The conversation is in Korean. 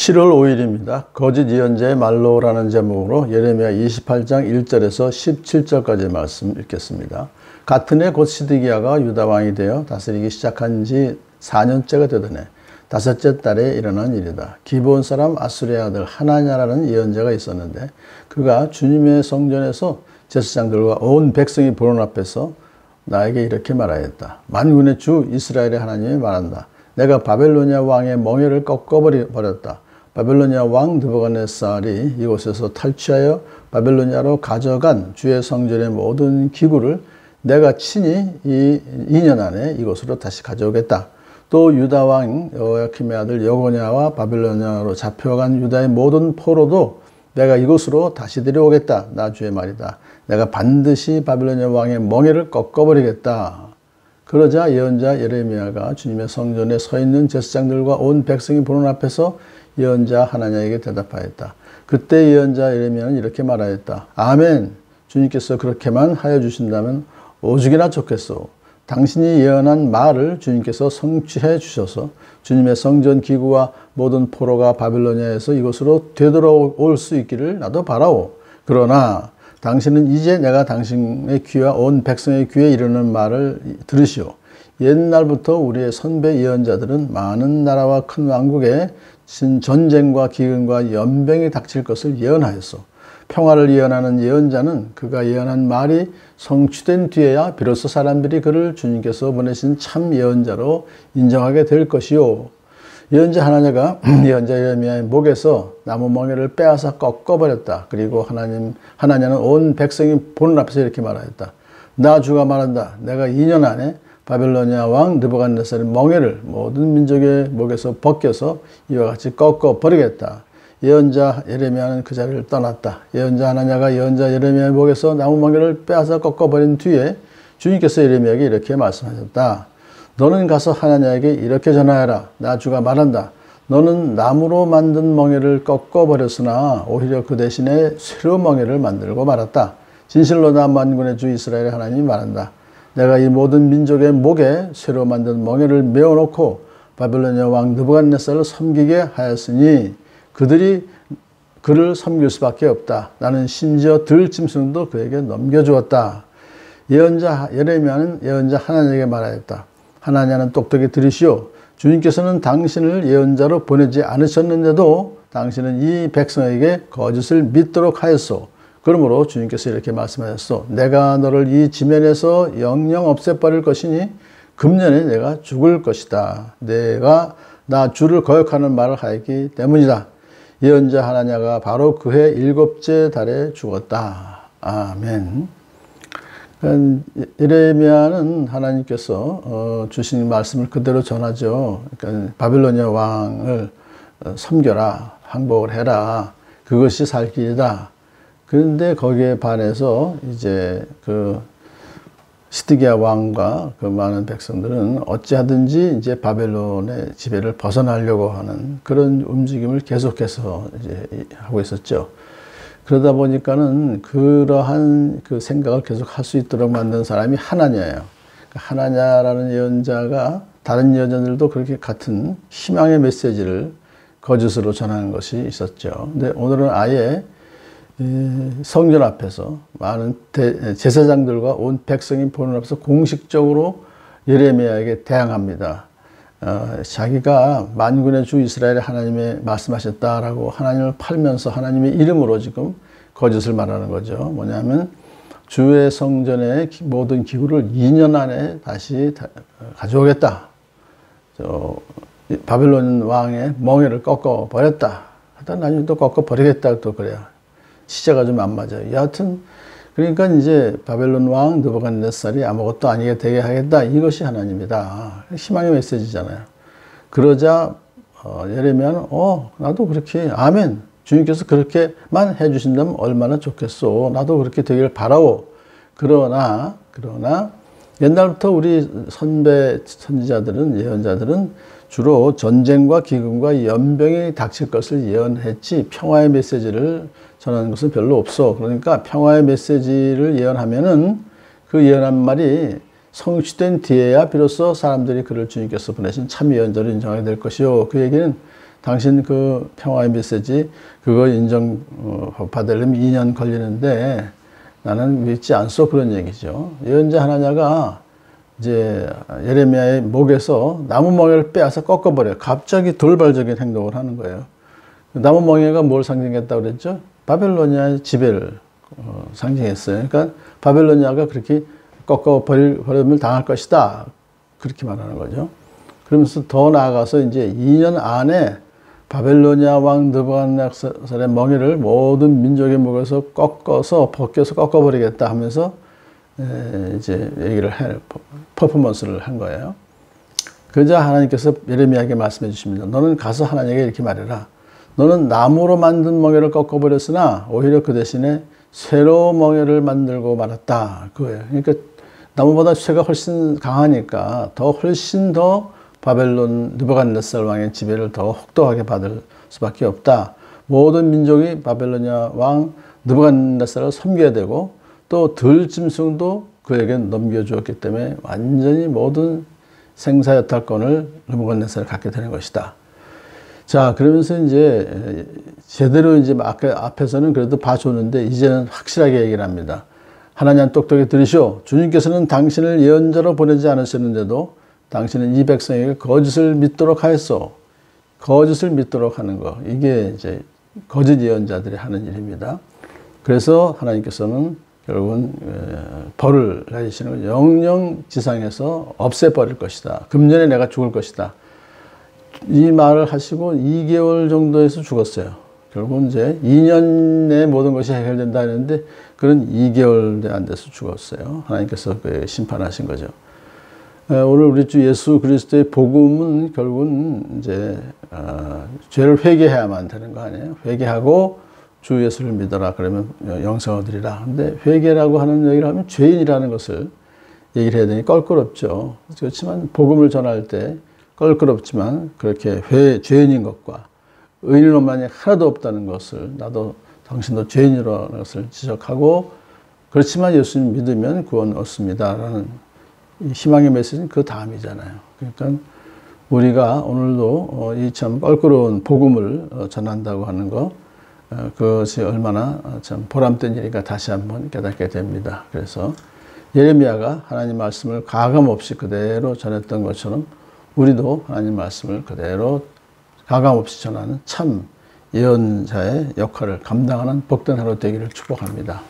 7월 5일입니다. 거짓 예언자의 말로라는 제목으로 예레미야 28장 1절에서 17절까지 말씀 읽겠습니다. 같은 해 곧 시드기야가 유다 왕이 되어 다스리기 시작한 지 4년째가 되던 해 다섯째 달에 일어난 일이다. 기브온 사람 아수리의 아들 하나냐라는 예언자가 있었는데 그가 주님의 성전에서 제사장들과 온 백성이 보는 앞에서 나에게 이렇게 말하였다. 만군의 주 이스라엘의 하나님이 말한다. 내가 바벨로니아 왕의 멍에를 꺾어버렸다. 바벨로니아 왕 느부갓네살이 이곳에서 탈취하여 바벨로니아로 가져간 주의 성전의 모든 기구를 내가 친히 이 2년 안에 이곳으로 다시 가져오겠다. 또 유다 왕 여호야킴의 아들 여고냐와 바벨로니아로 잡혀간 유다의 모든 포로도 내가 이곳으로 다시 데려오겠다. 나 주의 말이다. 내가 반드시 바벨로니아 왕의 멍에를 꺾어버리겠다. 그러자 예언자 예레미야가 주님의 성전에 서 있는 제사장들과 온 백성이 보는 앞에서 예언자 하나냐에게 대답하였다. 그때 예언자 예레미야는 이렇게 말하였다. 아멘. 주님께서 그렇게만 하여 주신다면 오죽이나 좋겠소. 당신이 예언한 말을 주님께서 성취해 주셔서 주님의 성전 기구와 모든 포로가 바벨로니아에서 이곳으로 되돌아올 수 있기를 나도 바라오. 그러나 당신은 이제 내가 당신의 귀와 온 백성의 귀에 이르는 말을 들으시오. 옛날부터 우리의 선배 예언자들은 많은 나라와 큰 왕국에 전쟁과 기근과 연병이 닥칠 것을 예언하였소. 평화를 예언하는 예언자는 그가 예언한 말이 성취된 뒤에야 비로소 사람들이 그를 주님께서 보내신 참 예언자로 인정하게 될 것이요. 예언자 하나냐가 예언자 예레미야의 목에서 나무 멍에를 빼앗아 꺾어버렸다. 그리고 하나냐는 온 백성이 보는 앞에서 이렇게 말하였다. 나 주가 말한다. 내가 2년 안에 바벨로니아 왕 느부갓네살의 멍에를 모든 민족의 목에서 벗겨서 이와 같이 꺾어버리겠다. 예언자 예레미야는 그 자리를 떠났다. 예언자 하나냐가 예언자 예레미야의 목에서 나무 멍에를 빼앗아 꺾어버린 뒤에 주님께서 예레미야에게 이렇게 말씀하셨다. 너는 가서 하나냐에게 이렇게 전하여라. 나 주가 말한다. 너는 나무로 만든 멍에를 꺾어버렸으나 오히려 그 대신에 쇠로 멍에를 만들고 말았다. 진실로 나 만군의 주 이스라엘의 하나님이 말한다. 내가 이 모든 민족의 목에 쇠로 만든 멍에를 메어놓고 바벨로니아 왕 느부갓네살을 섬기게 하였으니 그들이 그를 섬길 수밖에 없다. 나는 심지어 들짐승도 그에게 넘겨주었다. 예언자 예레미야는 예언자 하나냐에게 말하였다. 하나냐는 똑똑히 들으시오. 주님께서는 당신을 예언자로 보내지 않으셨는데도 당신은 이 백성에게 거짓을 믿도록 하였소. 그러므로 주님께서 이렇게 말씀하셨소. 내가 너를 이 지면에서 영영 없애버릴 것이니 금년에 내가 죽을 것이다. 내가 나 주를 거역하는 말을 하였기 때문이다. 예언자 하나냐가 바로 그해 7째 달에 죽었다. 아멘. 예레미야는 하나님께서 주신 말씀을 그대로 전하죠. 그러니까 바벨로니아 왕을 섬겨라, 항복을 해라. 그것이 살 길이다. 그런데 거기에 반해서 이제 그 시드기야 왕과 그 많은 백성들은 어찌하든지 이제 바벨론의 지배를 벗어나려고 하는 그런 움직임을 계속해서 이제 하고 있었죠. 그러다 보니까는 그러한 그 생각을 계속 할 수 있도록 만든 사람이 하나냐예요. 하나냐라는 예언자가 다른 예언자들도 그렇게 같은 희망의 메시지를 거짓으로 전하는 것이 있었죠. 근데 오늘은 아예 성전 앞에서 많은 제사장들과 온 백성이 보는 앞에서 공식적으로 예레미야에게 대항합니다. 자기가 만군의 주 이스라엘의 하나님이 말씀하셨다라고 하나님을 팔면서 하나님의 이름으로 지금 거짓을 말하는 거죠. 뭐냐면 주의 성전의 모든 기구를 2년 안에 다시 가져오겠다. 바벨론 왕의 멍에를 꺾어버렸다. 하여튼 나중에 또 꺾어버리겠다. 또 그래요. 시제가 좀 안 맞아요. 여하튼 그러니까 이제 바벨론 왕 느부갓네살이 아무것도 아니게 되게 하겠다. 이것이 하나님이다. 희망의 메시지잖아요. 그러자 예레미야는 나도 그렇게 아멘. 주님께서 그렇게만 해주신다면 얼마나 좋겠소. 나도 그렇게 되길 바라오. 그러나 옛날부터 우리 선배 선지자들은 예언자들은 주로 전쟁과 기근과 연병이 닥칠 것을 예언했지 평화의 메시지를 전하는 것은 별로 없어. 그러니까 평화의 메시지를 예언하면은 그 예언한 말이 성취된 뒤에야 비로소 사람들이 그를 주님께서 보내신 참 예언자로 인정하게 될 것이요. 그 얘기는 당신 그 평화의 메시지 그거 인정 받으려면 2년 걸리는데 나는 믿지 않소, 그런 얘기죠. 예언자 하나냐가 이제 예레미야의 목에서 나무 멍에를 빼앗아 꺾어버려요. 갑자기 돌발적인 행동을 하는 거예요. 나무 멍에가 뭘 상징했다고 그랬죠? 바벨로니아의 지배를 상징했어요. 그러니까 바벨로니아가 그렇게 꺾어버림을 당할 것이다, 그렇게 말하는 거죠. 그러면서 더 나아가서 이제 2년 안에 바벨로니아 왕 느부갓네살의 멍에를 모든 민족의 목에서 벗겨서 꺾어버리겠다 하면서 이제 얘기를 퍼포먼스를 한 거예요. 그러자 하나님께서 예레미야에게 말씀해 주십니다. 너는 가서 하나님에게 이렇게 말해라. 너는 나무로 만든 멍에를 꺾어버렸으나 오히려 그 대신에 쇠로 멍에를 만들고 말았다, 그거예요. 그러니까 나무보다 쇠가 훨씬 강하니까 훨씬 더 바벨론 느부갓네살 왕의 지배를 더 혹독하게 받을 수밖에 없다. 모든 민족이 바벨로니아 왕 느부갓네살을 섬겨야 되고 또 들짐승도 그에게 넘겨주었기 때문에 완전히 모든 생사여탈권을 느부갓네살이 갖게 되는 것이다. 자, 그러면서 이제 제대로 이제 앞에서는 그래도 봐줬는데 이제는 확실하게 얘기를 합니다. 하나님 똑똑히 들으시오. 주님께서는 당신을 예언자로 보내지 않으셨는데도 당신은 이 백성에게 거짓을 믿도록 하였소. 거짓을 믿도록 하는 거. 이게 이제 거짓 예언자들이 하는 일입니다. 그래서 하나님께서는 결국은 벌을 내리시는 걸 영영 지상에서 없애버릴 것이다. 금년에 내가 죽을 것이다. 이 말을 하시고 2개월 정도에서 죽었어요. 결국은 이제 2년 내에 모든 것이 해결된다 했는데 그런 2개월 안 돼서 죽었어요. 하나님께서 심판하신 거죠. 오늘 우리 주 예수 그리스도의 복음은 결국은 이제 죄를 회개해야만 되는 거 아니에요? 회개하고 주 예수를 믿어라, 그러면 영생을 얻으리라. 근데 회개라고 하는 얘기를 하면 죄인이라는 것을 얘기를 해야 되니 껄끄럽죠. 그렇지만 복음을 전할 때 껄끄럽지만 그렇게 죄인인 것과 의인만이 하나도 없다는 것을, 나도 당신도 죄인이라는 것을 지적하고, 그렇지만 예수님 믿으면 구원 얻습니다라는 희망의 메시지는 그 다음이잖아요. 그러니까 우리가 오늘도 이 참 껄끄러운 복음을 전한다고 하는 것, 그것이 얼마나 참 보람된 일인가 다시 한번 깨닫게 됩니다. 그래서 예레미야가 하나님 말씀을 가감없이 그대로 전했던 것처럼 우리도 하나님 말씀을 그대로 가감없이 전하는 참 예언자의 역할을 감당하는 복된 하루 되기를 축복합니다.